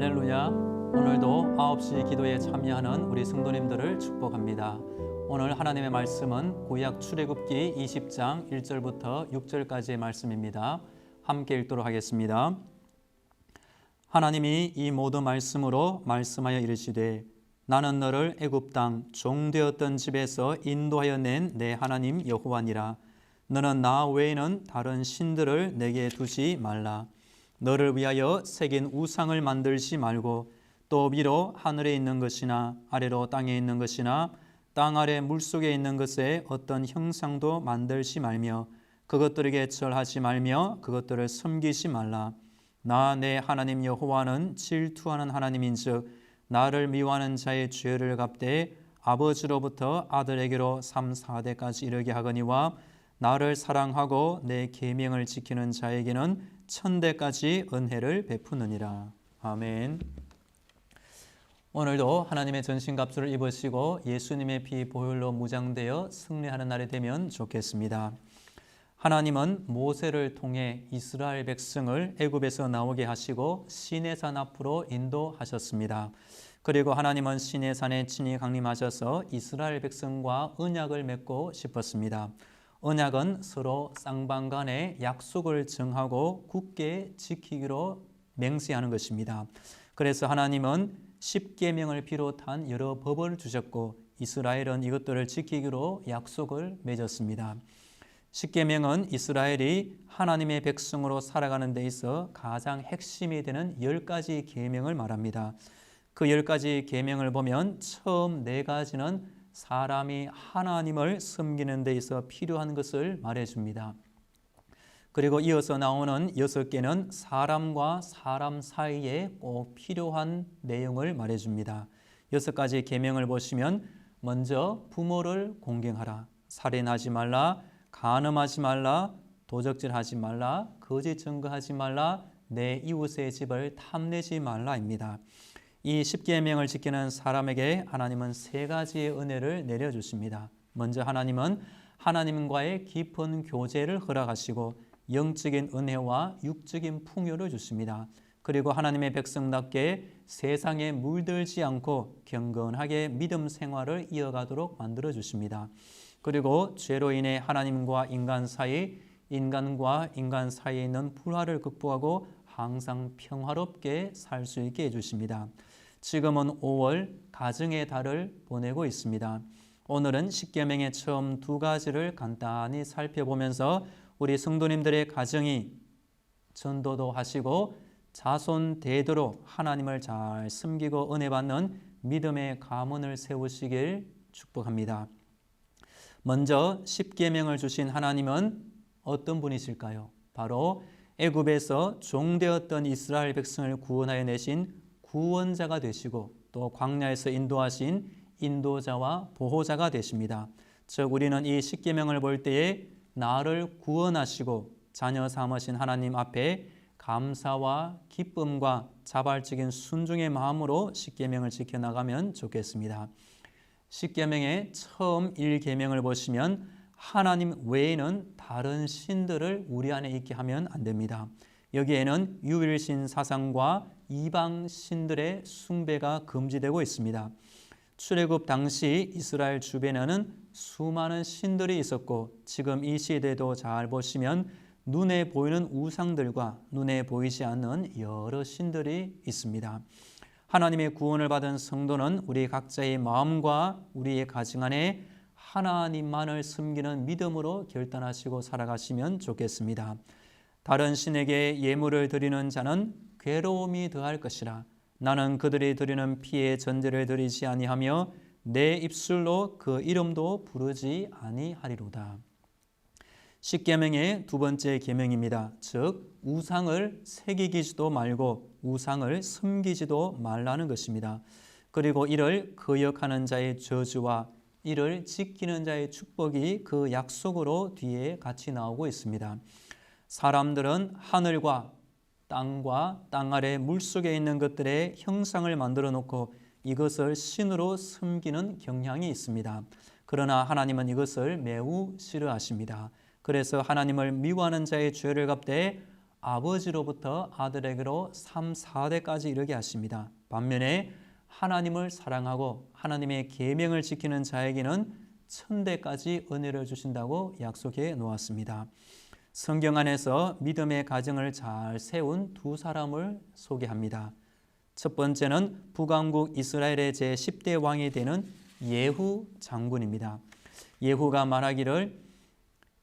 할렐루야. 오늘도 9시 기도에 참여하는 우리 성도님들을 축복합니다. 오늘 하나님의 말씀은 구약 출애굽기 20장 1절부터 6절까지의 말씀입니다. 함께 읽도록 하겠습니다. 하나님이 이 모든 말씀으로 말씀하여 이르시되 나는 너를 애굽 땅 종되었던 집에서 인도하여 낸 내 하나님 여호와니라. 너는 나 외에는 다른 신들을 내게 두지 말라. 너를 위하여 새긴 우상을 만들지 말고 또 위로 하늘에 있는 것이나 아래로 땅에 있는 것이나 땅 아래 물속에 있는 것에 어떤 형상도 만들지 말며 그것들에게 절하지 말며 그것들을 섬기지 말라. 나 내 하나님 여호와는 질투하는 하나님인즉 나를 미워하는 자의 죄를 갚되 아버지로부터 아들에게로 3, 4대까지 이르게 하거니와 나를 사랑하고 내 계명을 지키는 자에게는 1000대까지 은혜를 베푸느니라. 아멘. 오늘도 하나님의 전신갑주를 입으시고 예수님의 피 보혈로 무장되어 승리하는 날이 되면 좋겠습니다. 하나님은 모세를 통해 이스라엘 백성을 애굽에서 나오게 하시고 시내산 앞으로 인도하셨습니다. 그리고 하나님은 시내산에 친히 강림하셔서 이스라엘 백성과 언약을 맺고 싶었습니다. 언약은 서로 쌍방 간에 약속을 정하고 굳게 지키기로 맹세하는 것입니다. 그래서 하나님은 십계명을 비롯한 여러 법을 주셨고 이스라엘은 이것들을 지키기로 약속을 맺었습니다. 십계명은 이스라엘이 하나님의 백성으로 살아가는 데 있어 가장 핵심이 되는 10가지 계명을 말합니다. 그 10가지 계명을 보면 처음 4가지는 사람이 하나님을 섬기는 데 있어 필요한 것을 말해줍니다. 그리고 이어서 나오는 6개는 사람과 사람 사이에 꼭 필요한 내용을 말해줍니다. 6가지 계명을 보시면 먼저 부모를 공경하라, 살인하지 말라, 간음하지 말라, 도적질하지 말라, 거짓 증거하지 말라, 내 이웃의 집을 탐내지 말라입니다. 이 십계명을 지키는 사람에게 하나님은 3가지의 은혜를 내려주십니다. 먼저 하나님은 하나님과의 깊은 교제를 허락하시고 영적인 은혜와 육적인 풍요를 주십니다. 그리고 하나님의 백성답게 세상에 물들지 않고 경건하게 믿음 생활을 이어가도록 만들어 주십니다. 그리고 죄로 인해 하나님과 인간 사이, 인간과 인간 사이에 있는 불화를 극복하고 항상 평화롭게 살 수 있게 해주십니다. 지금은 5월 가정의 달을 보내고 있습니다. 오늘은 십계명의 처음 2가지를 간단히 살펴보면서 우리 성도님들의 가정이 전도도 하시고 자손 대대로 하나님을 잘 섬기고 은혜 받는 믿음의 가문을 세우시길 축복합니다. 먼저 십계명을 주신 하나님은 어떤 분이실까요? 바로 애굽에서 종되었던 이스라엘 백성을 구원하여 내신 구원자가 되시고 또 광야에서 인도하신 인도자와 보호자가 되십니다. 즉 우리는 이 십계명을 볼 때에 나를 구원하시고 자녀 삼으신 하나님 앞에 감사와 기쁨과 자발적인 순종의 마음으로 십계명을 지켜나가면 좋겠습니다. 십계명의 처음 1계명을 보시면 하나님 외에는 다른 신들을 우리 안에 있게 하면 안 됩니다. 여기에는 유일신 사상과 이방 신들의 숭배가 금지되고 있습니다. 출애굽 당시 이스라엘 주변에는 수많은 신들이 있었고 지금 이 시대도 잘 보시면 눈에 보이는 우상들과 눈에 보이지 않는 여러 신들이 있습니다. 하나님의 구원을 받은 성도는 우리 각자의 마음과 우리의 가정 안에 하나님만을 섬기는 믿음으로 결단하시고 살아가시면 좋겠습니다. 다른 신에게 예물을 드리는 자는 괴로움이 더할 것이라. 나는 그들이 드리는 피의 전제를 드리지 아니하며 내 입술로 그 이름도 부르지 아니하리로다. 십계명의 2번째 계명입니다. 즉 우상을 새기지도 말고 우상을 섬기지도 말라는 것입니다. 그리고 이를 거역하는 자의 저주와 이를 지키는 자의 축복이 그 약속으로 뒤에 같이 나오고 있습니다. 사람들은 하늘과 땅과 땅 아래 물속에 있는 것들의 형상을 만들어 놓고 이것을 신으로 섬기는 경향이 있습니다. 그러나 하나님은 이것을 매우 싫어하십니다. 그래서 하나님을 미워하는 자의 죄를 갚되 아버지로부터 아들에게로 3, 4대까지 이르게 하십니다. 반면에 하나님을 사랑하고 하나님의 계명을 지키는 자에게는 1000대까지 은혜를 주신다고 약속해 놓았습니다. 성경 안에서 믿음의 가정을 잘 세운 두 사람을 소개합니다. 첫 번째는 북왕국 이스라엘의 제10대 왕이 되는 예후 장군입니다. 예후가 말하기를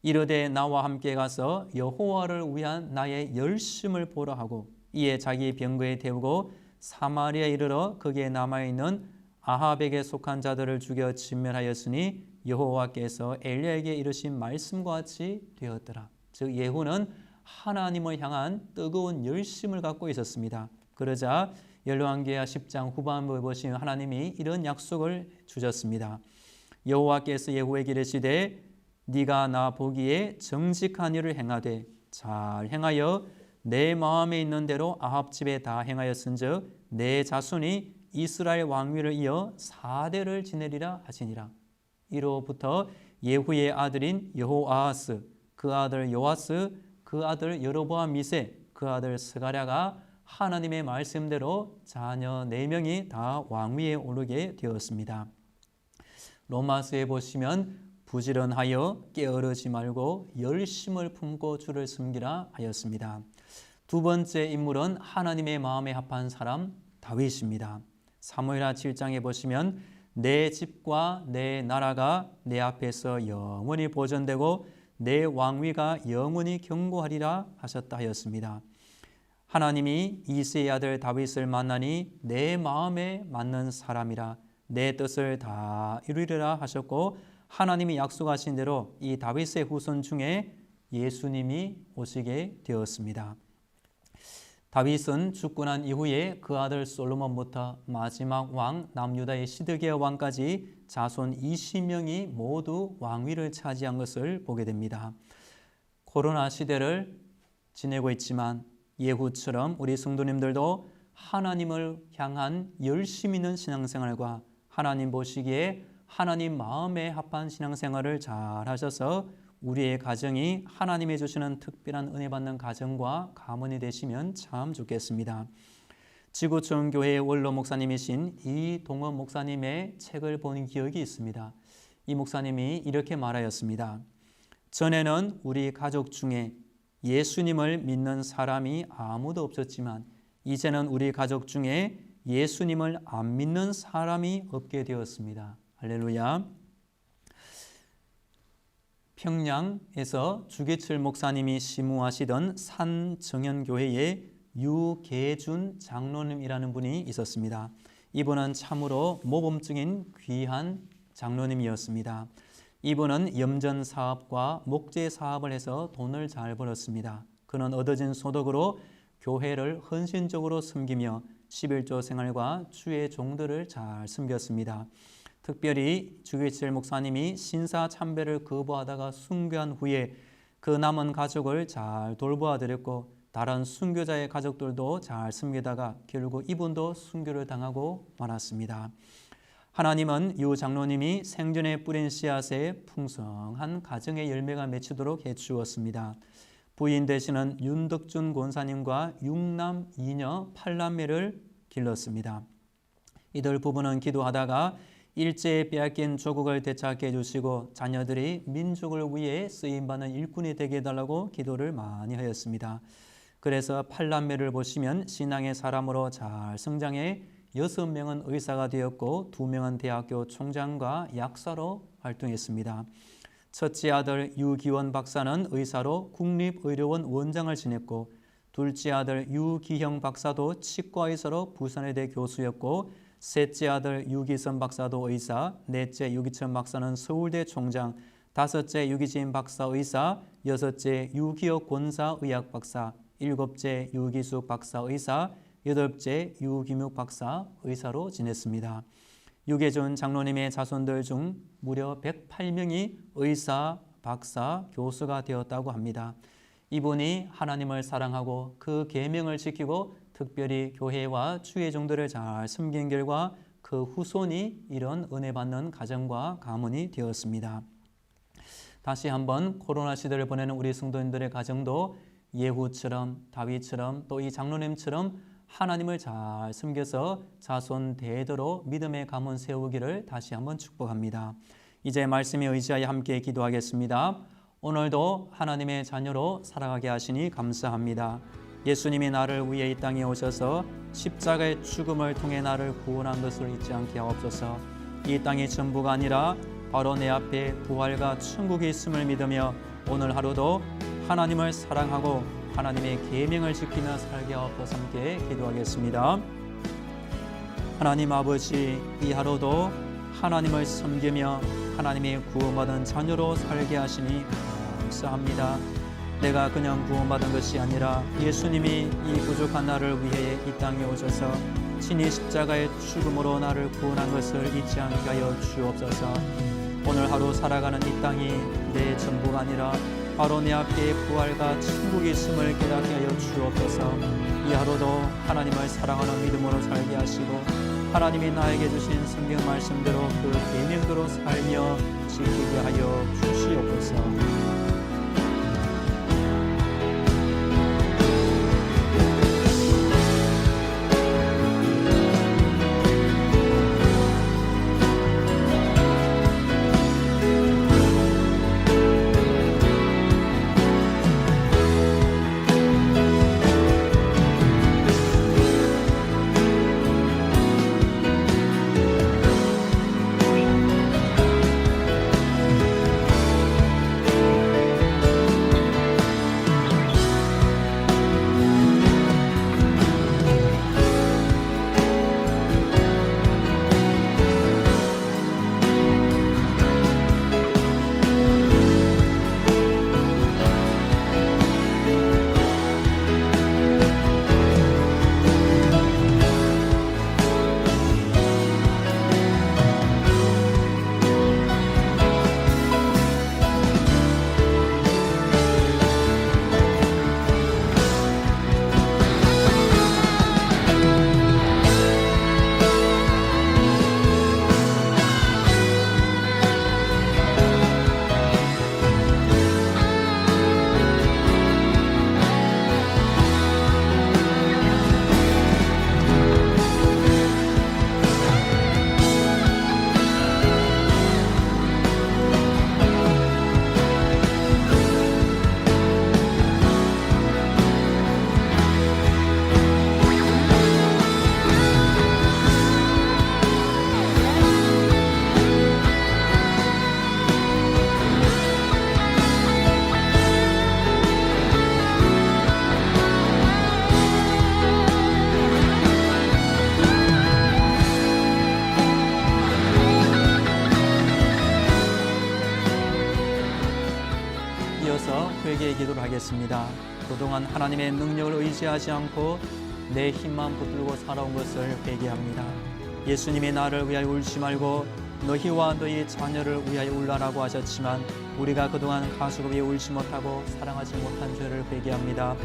이르되 나와 함께 가서 여호와를 위한 나의 열심을 보라 하고 이에 자기 병거에 태우고 사마리아에 이르러 거기에 남아있는 아합에게 속한 자들을 죽여 진멸하였으니 여호와께서 엘리야에게 이르신 말씀과 같이 되었더라. 즉 예후는 하나님을 향한 뜨거운 열심을 갖고 있었습니다. 그러자 열왕기하 10장 후반부에 보시면 하나님이 이런 약속을 주셨습니다. 여호와께서 예후에게 이르시되 네가 나 보기에 정직한 일을 행하되 잘 행하여 내 마음에 있는 대로 아합 집에 다 행하였은즉 내 자손이 이스라엘 왕위를 이어 4대를 지내리라 하시니라. 이로부터 예후의 아들인 여호아하스, 그 아들 요아스, 그 아들 여로보암 2세, 그 아들 스가랴가 하나님의 말씀대로 자녀 4명이 다 왕위에 오르게 되었습니다. 로마서에 보시면 부지런하여 게으르지 말고 열심을 품고 주를 섬기라 하였습니다. 두 번째 인물은 하나님의 마음에 합한 사람 다윗입니다. 사무엘하 7장에 보시면 내 집과 내 나라가 내 앞에서 영원히 보존되고 내 왕위가 영원히 견고하리라 하셨다 하였습니다. 하나님이 이새의 아들 다윗을 만나니 내 마음에 맞는 사람이라 내 뜻을 다 이루리라 하셨고 하나님이 약속하신 대로 이 다윗의 후손 중에 예수님이 오시게 되었습니다. 다윗은 죽고 난 이후에 그 아들 솔로몬부터 마지막 왕 남유다의 시드기야 왕까지 자손 20명이 모두 왕위를 차지한 것을 보게 됩니다. 코로나 시대를 지내고 있지만 예후처럼 우리 성도님들도 하나님을 향한 열심 있는 신앙생활과 하나님 보시기에 하나님 마음에 합한 신앙생활을 잘 하셔서 우리의 가정이 하나님이 주시는 특별한 은혜 받는 가정과 가문이 되시면 참 좋겠습니다. 지구촌 교회의 원로 목사님이신 이동원 목사님의 책을 본 기억이 있습니다. 이 목사님이 이렇게 말하였습니다. 전에는 우리 가족 중에 예수님을 믿는 사람이 아무도 없었지만 이제는 우리 가족 중에 예수님을 안 믿는 사람이 없게 되었습니다. 할렐루야. 평양에서 주기철 목사님이 시무하시던 산정연교회에 유계준 장로님이라는 분이 있었습니다. 이분은 참으로 모범적인 귀한 장로님이었습니다. 이분은 염전 사업과 목재 사업을 해서 돈을 잘 벌었습니다. 그는 얻어진 소득으로 교회를 헌신적으로 섬기며 11조 생활과 주의 종들을 잘 섬겼습니다. 특별히 주기철 목사님이 신사 참배를 거부하다가 순교한 후에 그 남은 가족을 잘 돌보아 드렸고 다른 순교자의 가족들도 잘 섬기다가 결국 이분도 순교를 당하고 말았습니다. 하나님은 유 장로님이 생전에 뿌린 씨앗에 풍성한 가정의 열매가 맺히도록 해주었습니다. 부인 되시는 윤덕준 권사님과 6남 2녀 8남매를 길렀습니다. 이들 부부는 기도하다가 일제에 빼앗긴 조국을 되찾게 해주시고 자녀들이 민족을 위해 쓰임받는 일꾼이 되게 해달라고 기도를 많이 하였습니다. 그래서 8남매를 보시면 신앙의 사람으로 잘 성장해 6명은 의사가 되었고 2명은 대학교 총장과 약사로 활동했습니다. 첫째 아들 유기원 박사는 의사로 국립의료원 원장을 지냈고 둘째 아들 유기형 박사도 치과의사로 부산의대 교수였고 셋째 아들 유기선 박사도 의사, 넷째 유기천 박사는 서울대 총장, 다섯째 유기진 박사 의사, 여섯째 유기혁 권사 의학 박사, 일곱째 유기숙 박사 의사, 여덟째 유기묵 박사 의사로 지냈습니다. 유계준 장로님의 자손들 중 무려 108명이 의사, 박사, 교수가 되었다고 합니다. 이분이 하나님을 사랑하고 그 계명을 지키고 특별히 교회와 주의 종들을 잘 섬긴 결과 그 후손이 이런 은혜 받는 가정과 가문이 되었습니다. 다시 한번 코로나 시대를 보내는 우리 성도님들의 가정도 예후처럼 다윗처럼 또 이 장로님처럼 하나님을 잘 섬겨서 자손 대대로 믿음의 가문 세우기를 다시 한번 축복합니다. 이제 말씀에 의지하여 함께 기도하겠습니다. 오늘도 하나님의 자녀로 살아가게 하시니 감사합니다. 예수님이 나를 위해 이 땅에 오셔서 십자가의 죽음을 통해 나를 구원한 것을 잊지 않게 하옵소서. 이 땅이 전부가 아니라 바로 내 앞에 부활과 천국이 있음을 믿으며 오늘 하루도 하나님을 사랑하고 하나님의 계명을 지키며 살게 하옵소서. 함께 기도하겠습니다. 하나님 아버지, 이 하루도 하나님을 섬기며 하나님의 구원받은 자녀로 살게 하시니 감사합니다. 내가 그냥 구원받은 것이 아니라 예수님이 이 부족한 나를 위해 이 땅에 오셔서 친히 십자가의 죽음으로 나를 구원한 것을 잊지 않게 하여 주옵소서. 오늘 하루 살아가는 이 땅이 내 전부가 아니라 바로 내 앞에 부활과 천국이 있음을 깨닫게 하여 주옵소서. 이 하루도 하나님을 사랑하는 믿음으로 살게 하시고 하나님이 나에게 주신 성경 말씀대로 그 계명대로 살며 지키게 하여 주시옵소서. 회개의 기도를 하겠습니다. 그동안 하나님의 능력을 의지하지 않고 내 힘만 붙들고 살아온 것을 회개합니다. 예수님이 나를 위하여 울지 말고 너희와 너희 자녀를 위하여 울라라고 하셨지만 우리가 그동안 가족을 위해 울지 못하고 사랑하지 못한 죄를 회개합니다.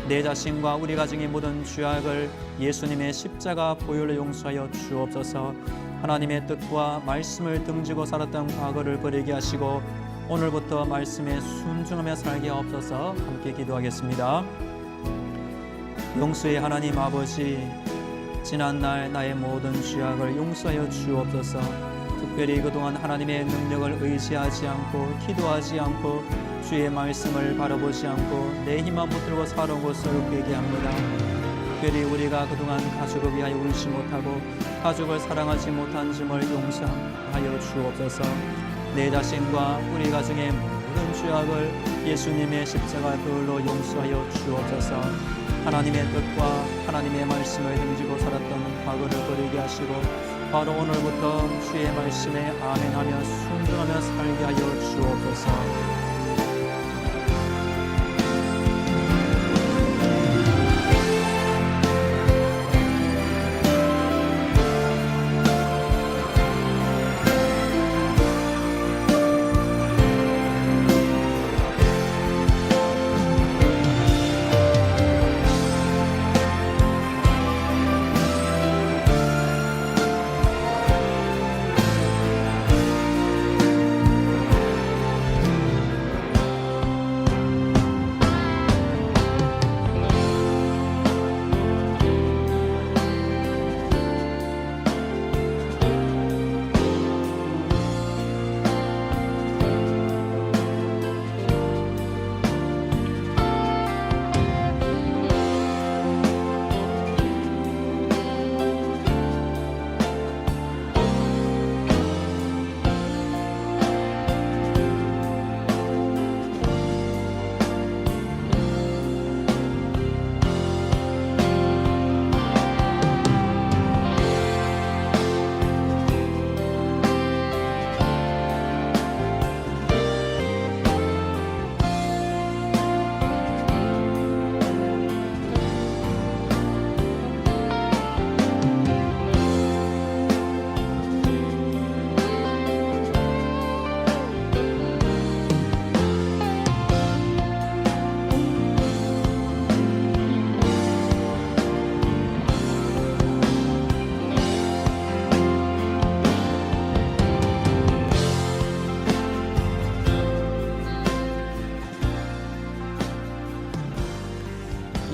내 자신과 우리 가정의 모든 죄악을 예수님의 십자가 보혈로 용서하여 주옵소서. 하나님의 뜻과 말씀을 등지고 살았던 과거를 버리게 하시고 오늘부터 말씀에 순종하며 살게 하옵소서. 함께 기도하겠습니다. 용서의 하나님 아버지, 지난날 나의 모든 죄악을 용서하여 주옵소서. 특별히 그동안 하나님의 능력을 의지하지 않고 기도하지 않고 주의 말씀을 바라보지 않고 내 힘만 붙들고 살아온 것을 회개합니다. 특별히 우리가 그동안 가족을 위하여 울지 못하고 가족을 사랑하지 못한 점을 용서하여 주옵소서. 내 자신과 우리 가정의 모든 죄악을 예수님의 십자가 보혈로 용서하여 주옵소서. 하나님의 뜻과 하나님의 말씀을 등지고 살았던 과거를 버리게 하시고 바로 오늘부터 주의 말씀에 아멘하며 순종하며 살게 하여 주옵소서.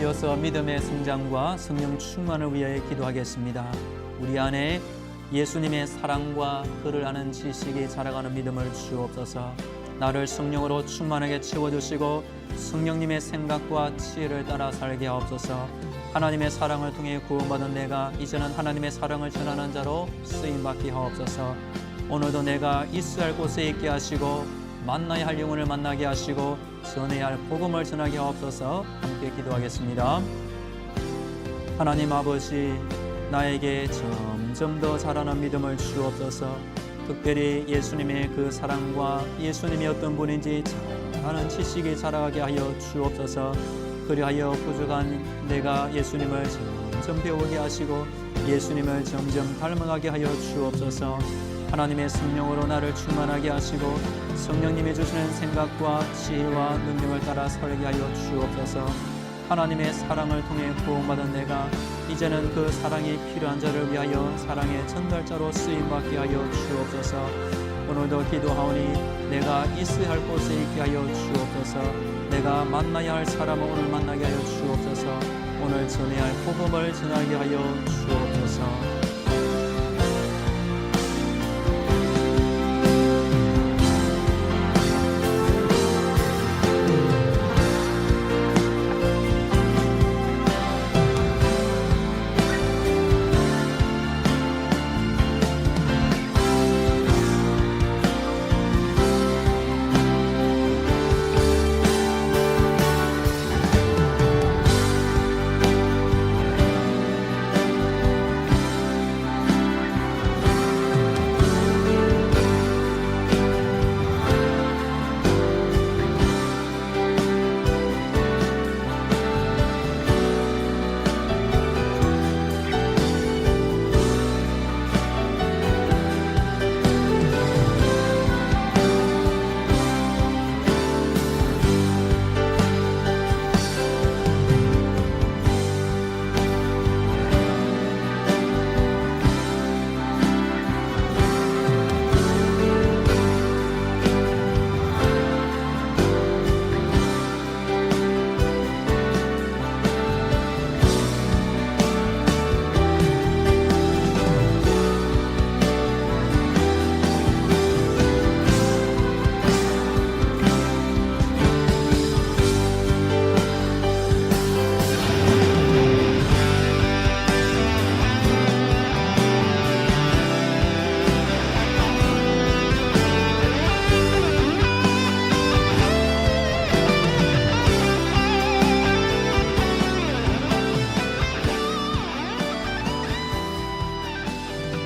이어서 믿음의 성장과 성령 충만을 위하여 기도하겠습니다. 우리 안에 예수님의 사랑과 그를 아는 지식이 자라가는 믿음을 주옵소서. 나를 성령으로 충만하게 채워주시고 성령님의 생각과 지혜를 따라 살게 하옵소서. 하나님의 사랑을 통해 구원받은 내가 이제는 하나님의 사랑을 전하는 자로 쓰임받게 하옵소서. 오늘도 내가 있어야 할 곳에 있게 하시고 만나야 할 영혼을 만나게 하시고 전해야 할 복음을 전하게 하옵소서. 함께 기도하겠습니다. 하나님 아버지, 나에게 점점 더 자라는 믿음을 주옵소서. 특별히 예수님의 그 사랑과 예수님이 어떤 분인지 잘 아는 지식이 자라게 하여 주옵소서. 그리하여 부족한 내가 예수님을 점점 배우게 하시고 예수님을 점점 닮아가게 하여 주옵소서. 하나님의 성령으로 나를 충만하게 하시고 성령님이 주시는 생각과 지혜와 능력을 따라 살게 하여 주옵소서. 하나님의 사랑을 통해 구원받은 내가 이제는 그 사랑이 필요한 자를 위하여 사랑의 전달자로 쓰임받게 하여 주옵소서. 오늘도 기도하오니 내가 있어야 할 곳에 있게 하여 주옵소서. 내가 만나야 할 사람을 오늘 만나게 하여 주옵소서. 오늘 전해야 할 복음을 전하게 하여 주옵소서.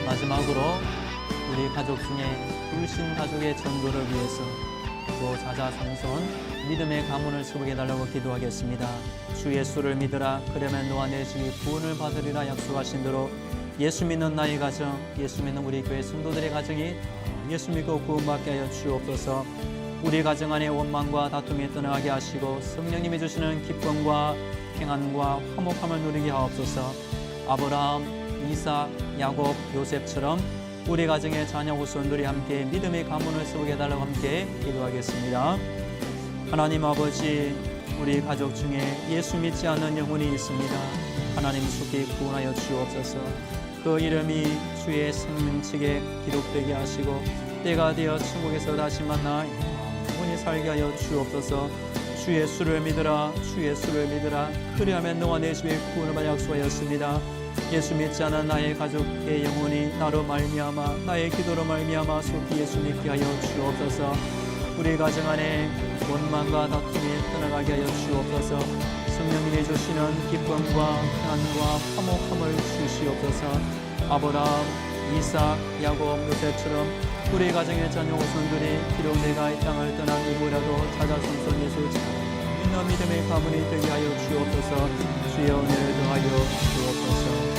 마지막으로 우리 가족 중에 불신 가족의 전도를 위해서 또 자자손손 믿음의 가문을 세우게 해달라고 기도하겠습니다. 주 예수를 믿으라. 그러면 너와 내 집이 구원을 받으리라 약속하신 대로 예수 믿는 나의 가정, 예수 믿는 우리 교회 성도들의 가정이 예수 믿고 구원받게 하여 주옵소서. 우리 가정 안에 원망과 다툼이 떠나게 하시고 성령님이 주시는 기쁨과 평안과 화목함을 누리게 하옵소서. 아브라함, 이삭, 야곱, 요셉처럼 우리 가정의 자녀 후손들이 함께 믿음의 가문을 세우게 해달라고 함께 기도하겠습니다. 하나님 아버지, 우리 가족 중에 예수 믿지 않는 영혼이 있습니다. 하나님 속히 구원하여 주옵소서. 그 이름이 주의 생명책에 기록되게 하시고 때가 되어 천국에서 다시 만나 영원히 살게 하여 주옵소서. 주 예수를 믿으라. 주 예수를 믿으라. 그리하면 너와 내 집에 구원을 받아 약속하였습니다. 예수 믿지 않은 나의 가족의 영혼이 나로 말미암아 나의 기도로 말미암아 속히 예수 믿게 하여 주옵소서. 우리 가정 안에 원망과 다툼이 떠나가게 하여 주옵소서. 성령님이 주시는 기쁨과 평안과 화목함을 주시옵소서. 아브라함, 이삭, 야곱, 요셉처럼 우리 가정의 자녀 후손들이 비록 내가 이 땅을 떠난 이후라도 자자손손 예수 잘 믿는 믿음의 가문이 되게 하여 주옵소서. 주의 은혜를 더하여 주옵소서.